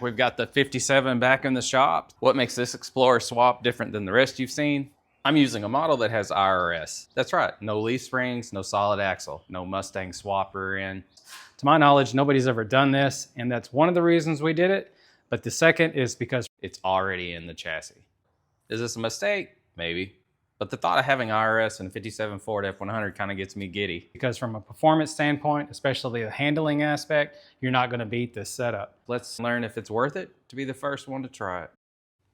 We've got the 57 back in the shop. What makes this Explorer swap different than the rest you've seen? I'm using a model that has IRS. That's right, no leaf springs, no solid axle, no Mustang swap rear end. To my knowledge, nobody's ever done this, and that's one of the reasons we did it. But the second is because it's already in the chassis. Is this a mistake? Maybe. But the thought of having IRS in a 57 Ford F100 kind of gets me giddy. Because from a performance standpoint, especially the handling aspect, you're not going to beat this setup. Let's learn if it's worth it to be the first one to try it.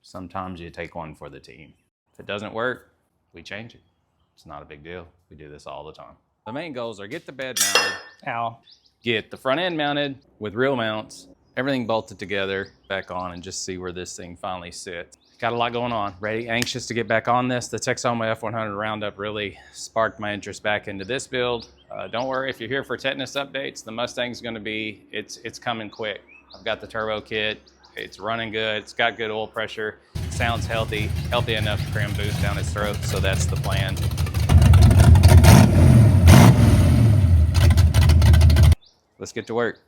Sometimes you take one for the team. If it doesn't work, we change it. It's not a big deal. We do this all the time. The main goals are get the bed mounted, get the front end mounted with real mounts, everything bolted together, back on, and just see where this thing finally sits. Got a lot going on. Ready, anxious to get back on this. The Texoma F100 Roundup really sparked my interest back into this build. Don't worry if you're here for tetanus updates. The Mustang's going to be, it's coming quick. I've got the turbo kit. It's running good. It's got good oil pressure. Sounds healthy enough to cram boost down its throat. So that's the plan. Let's get to work.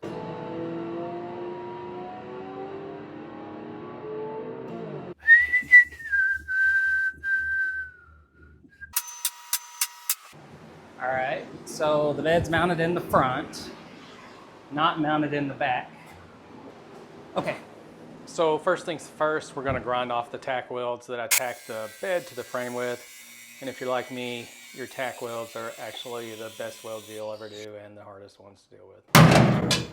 All right, so the bed's mounted in the front, not mounted in the back. Okay, so first things first, we're gonna grind off the tack welds that I tacked the bed to the frame with. And if you're like me, your tack welds are actually the best welds you'll ever do and the hardest ones to deal with.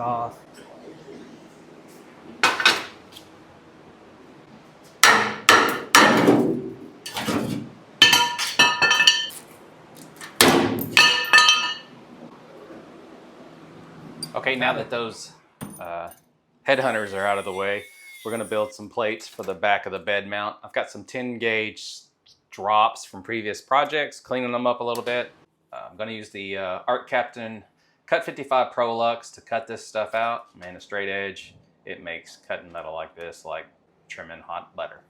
Off. Okay, now that those headhunters are out of the way, we're gonna build some plates for the back of the bed mount. I've got some 10 gauge drops from previous projects, cleaning them up a little bit. I'm gonna use the Art Captain Cut 55 Pro Lux to cut this stuff out. Man, a straight edge, it makes cutting metal like this like trimming hot butter.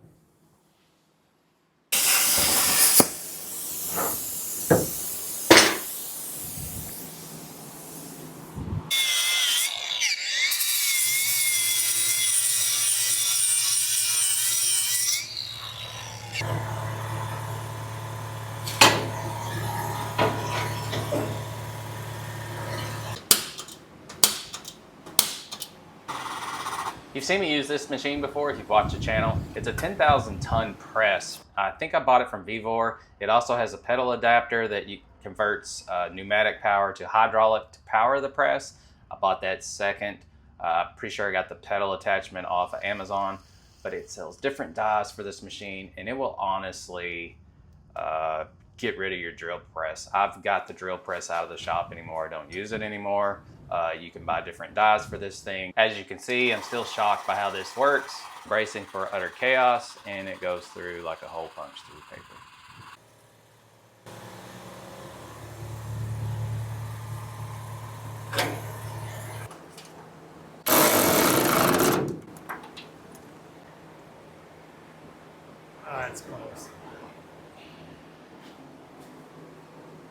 You've seen me use this machine before if you've watched the channel. It's a 10,000 ton press. I think I bought it from Vevor. It also has a pedal adapter that converts pneumatic power to hydraulic to power the press. I bought that second. Pretty sure I got the pedal attachment off of Amazon, but it sells different dies for this machine, and it will honestly get rid of your drill press. I've got the drill press out of the shop anymore. I don't use it anymore. You can buy different dies for this thing. As you can see, I'm still shocked by how this works. Bracing for utter chaos, and it goes through like a hole punch through paper. Oh, that's close.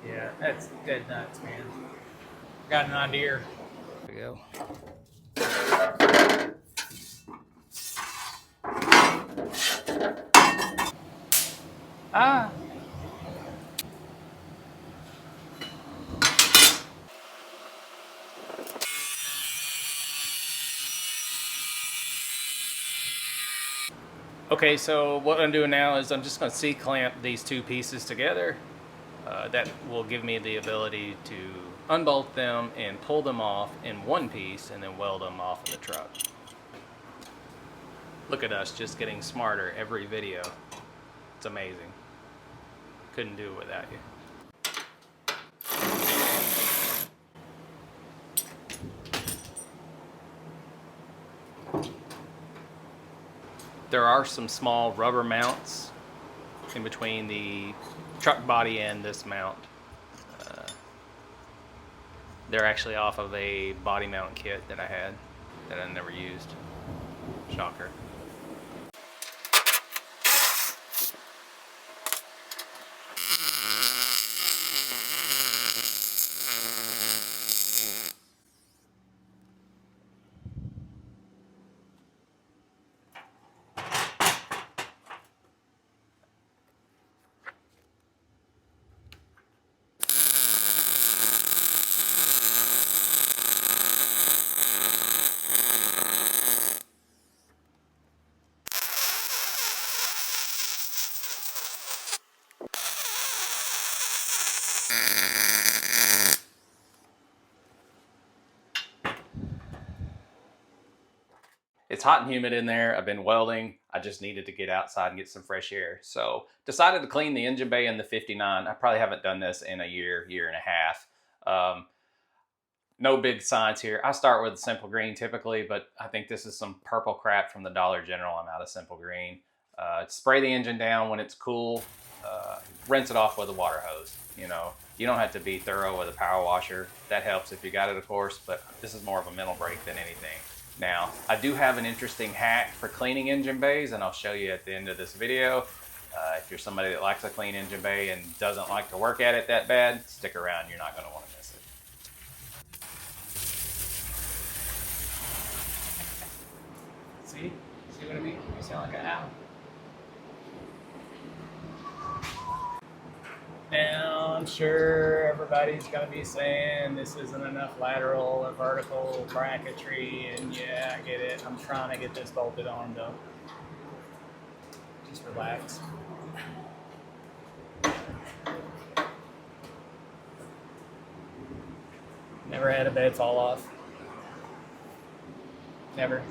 Yeah, that's good nuts, man. Got an idea. There we go. Ah. Okay, so what I'm doing now is I'm just going to C-clamp these two pieces together. That will give me the ability to unbolt them and pull them off in one piece and then weld them off of the truck. Look at us just getting smarter every video. It's amazing. Couldn't do it without you. There are some small rubber mounts in between the truck body and this mount. They're actually off of a body mount kit that I had that I never used. Shocker. It's hot and humid in there. I've been welding. I just needed to get outside and get some fresh air. So decided to clean the engine bay in the 59. I probably haven't done this in a year and a half. No big science here. I start with simple green typically, but I think this is some purple crap from the Dollar General. I'm out of simple green. Spray the engine down when it's cool. Rinse it off with a water hose. You know, you don't have to be thorough with a power washer. That helps if you got it, of course, but this is more of a mental break than anything. Now, I do have an interesting hack for cleaning engine bays, and I'll show you at the end of this video. If you're somebody that likes a clean engine bay and doesn't like to work at it that bad, stick around. You're not going to want to miss it. See what I mean? You sound like an owl. Now, I'm sure everybody's going to be saying this isn't enough lateral or vertical bracketry, and yeah, I get it. I'm trying to get this bolted on, though. Just relax. Never had a bed fall off. Never.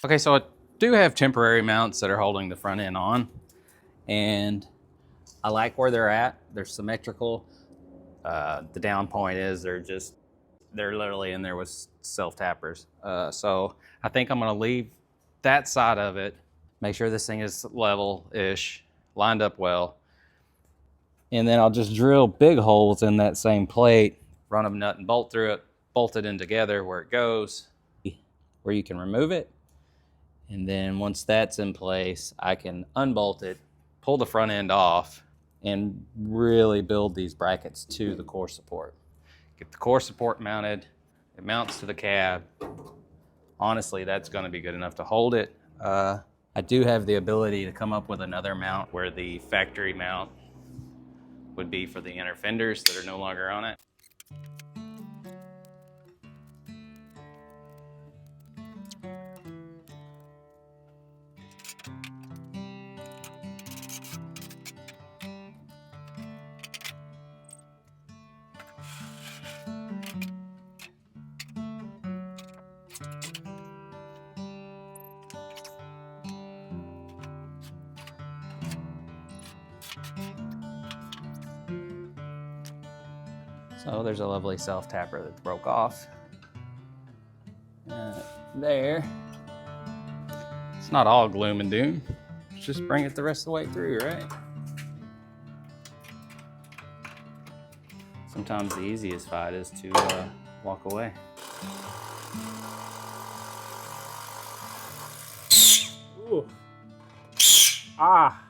Okay, so I do have temporary mounts that are holding the front end on, and I like where they're at. They're symmetrical. The down point is they're literally in there with self-tappers. So I think I'm gonna leave that side of it, make sure this thing is level-ish, lined up well, and then I'll just drill big holes in that same plate, run a nut and bolt through it, bolt it in together where it goes, where you can remove it. And then once that's in place, I can unbolt it, pull the front end off, and really build these brackets to the core support. Get the core support mounted, it mounts to the cab. Honestly, that's gonna be good enough to hold it. I do have the ability to come up with another mount where the factory mount would be for the inner fenders that are no longer on it. So there's a lovely self-tapper that broke off. There. It's not all gloom and doom. Just bring it the rest of the way through, right? Sometimes the easiest fight is to walk away. Ooh. Ah.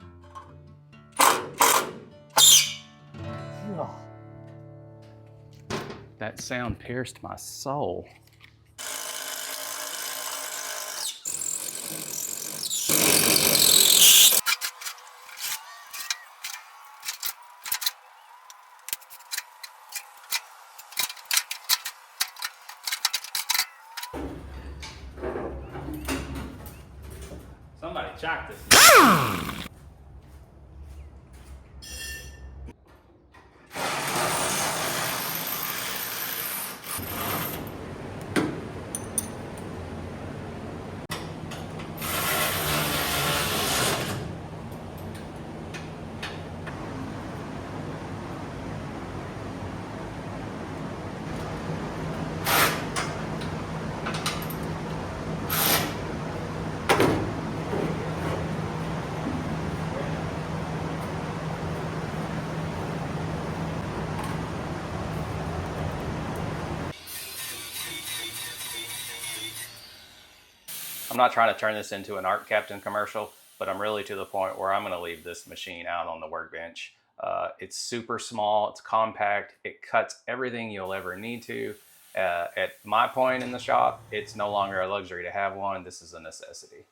Oh. That sound pierced my soul. Somebody chopped this. I'm not trying to turn this into an Art Captain commercial, but I'm really to the point where I'm going to leave this machine out on the workbench. It's super small, it's compact, it cuts everything you'll ever need to. At my point in the shop, it's no longer a luxury to have one, this is a necessity.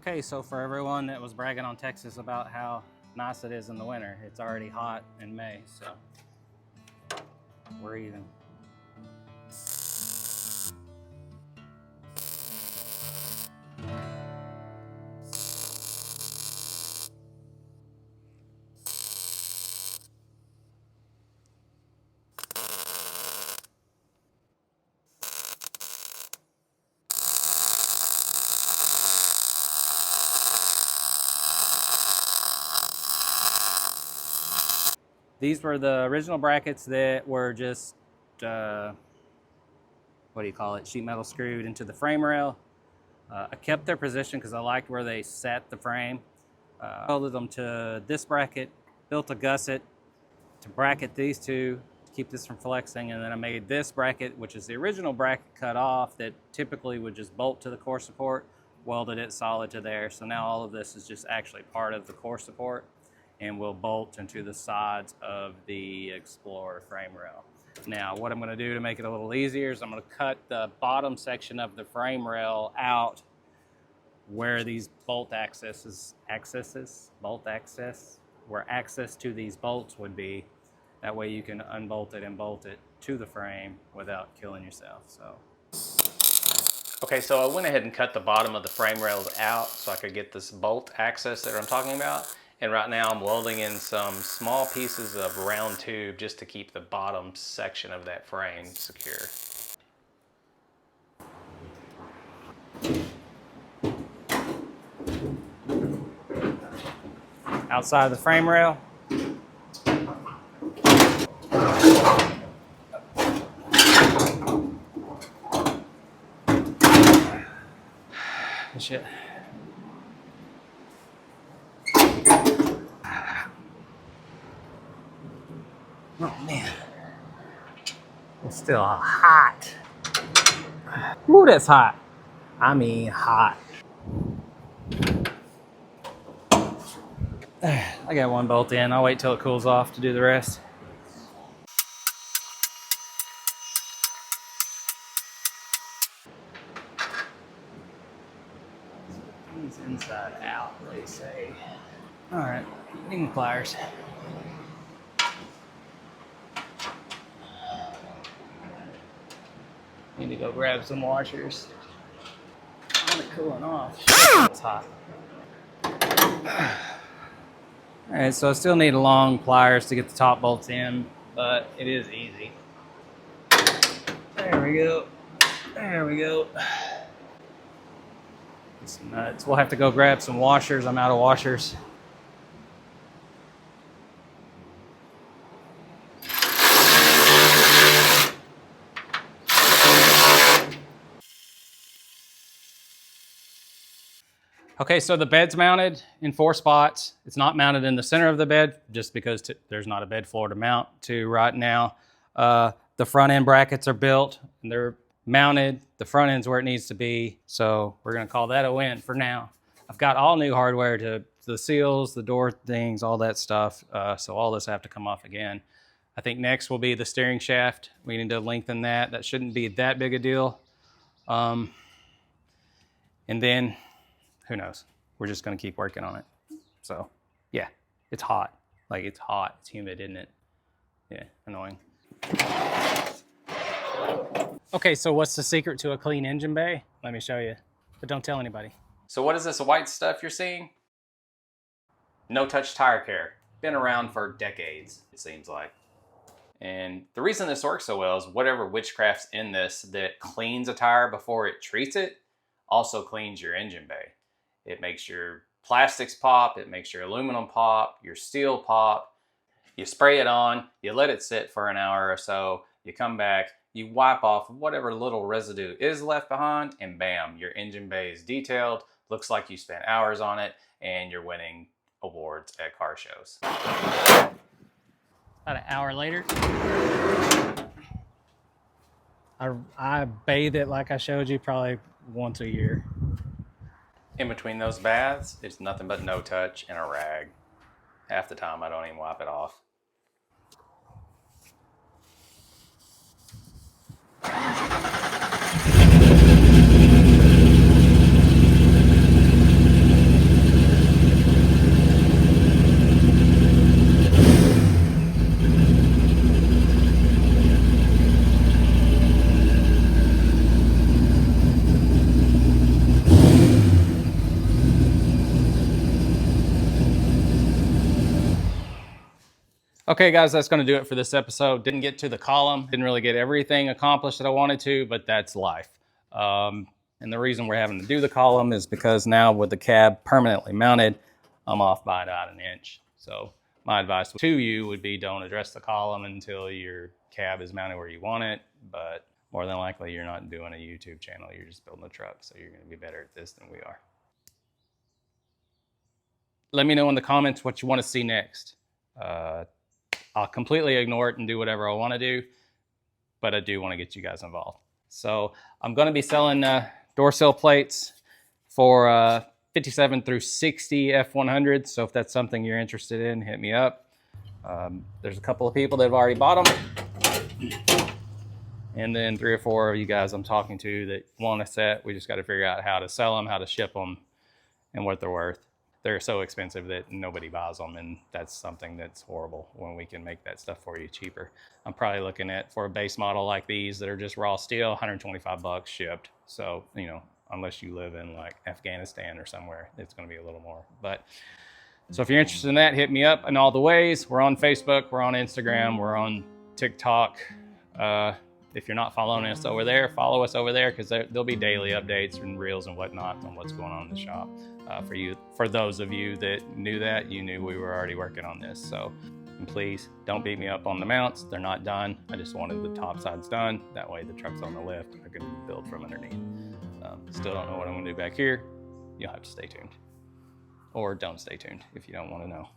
Okay, so for everyone that was bragging on Texas about how nice it is in the winter, it's already hot in May, so we're even. These were the original brackets that were just, what do you call it, sheet metal screwed into the frame rail. I kept their position because I liked where they set the frame. Welded them to this bracket, built a gusset to bracket these two, to keep this from flexing, and then I made this bracket, which is the original bracket cut off that typically would just bolt to the core support, welded it solid to there. So now all of this is just actually part of the core support and will bolt into the sides of the Explorer frame rail. Now, what I'm going to do to make it a little easier is I'm going to cut the bottom section of the frame rail out where these bolt where access to these bolts would be. That way you can unbolt it and bolt it to the frame without killing yourself. Okay, so I went ahead and cut the bottom of the frame rails out so I could get this bolt access that I'm talking about. And right now I'm welding in some small pieces of round tube just to keep the bottom section of that frame secure. Outside of the frame rail. Shit. Oh man, it's still hot. Ooh, that's hot. I mean hot. I got one bolt in. I'll wait till it cools off to do the rest. He's inside out, they say. All right, needing pliers. Need to go grab some washers. I'm cooling off. It's hot. All right, so I still need long pliers to get the top bolts in, but it is easy. There we go. There we go. It's nuts. We'll have to go grab some washers. I'm out of washers. Okay, so the bed's mounted in 4 spots. It's not mounted in the center of the bed just because there's not a bed floor to mount to right now. The front end brackets are built and they're mounted. The front end's where it needs to be. So we're gonna call that a win for now. I've got all new hardware to the seals, the door things, all that stuff. So all this have to come off again. I think next will be the steering shaft. We need to lengthen that. That shouldn't be that big a deal. And then, who knows? We're just gonna keep working on it. So yeah, it's hot. Like it's hot, it's humid, isn't it? Yeah, annoying. Okay, so what's the secret to a clean engine bay? Let me show you, but don't tell anybody. So what is this white stuff you're seeing? No-touch tire care. Been around for decades, it seems like. And the reason this works so well is whatever witchcraft's in this that cleans a tire before it treats it also cleans your engine bay. It makes your plastics pop, it makes your aluminum pop, your steel pop. You spray it on, you let it sit for an hour or so, you come back, you wipe off whatever little residue is left behind, and bam, your engine bay is detailed, looks like you spent hours on it, and you're winning awards at car shows. About an hour later, I bathe it like I showed you probably once a year. In between those baths, it's nothing but no touch and a rag. Half the time I don't even wipe it off. Okay guys, that's gonna do it for this episode. Didn't get to the column, didn't really get everything accomplished that I wanted to, but that's life. And the reason we're having to do the column is because now with the cab permanently mounted, I'm off by about an inch. So my advice to you would be don't address the column until your cab is mounted where you want it, but more than likely you're not doing a YouTube channel, you're just building a truck, so you're gonna be better at this than we are. Let me know in the comments what you wanna see next. I'll completely ignore it and do whatever I want to do, but I do want to get you guys involved. So I'm going to be selling door sill plates for 57 through 60 F100. So if that's something you're interested in, hit me up. There's a couple of people that have already bought them. And then 3 or 4 of you guys I'm talking to that want a set. We just got to figure out how to sell them, how to ship them, and what they're worth. They're so expensive that nobody buys them, and that's something that's horrible when we can make that stuff for you cheaper. I'm probably looking at, for a base model like these that are just raw steel, 125 bucks shipped. So, you know, unless you live in like Afghanistan or somewhere, it's gonna be a little more. But so if you're interested in that, hit me up in all the ways. We're on Facebook, we're on Instagram, we're on TikTok. If you're not following us over there, follow us over there, because there'll be daily updates and reels and whatnot on what's going on in the shop. For those of you that knew that, you knew we were already working on this. So please don't beat me up on the mounts. They're not done. I just wanted the top sides done. That way the truck's on the lift. I can build from underneath. Still don't know what I'm gonna do back here. You'll have to stay tuned. Or don't stay tuned if you don't wanna know.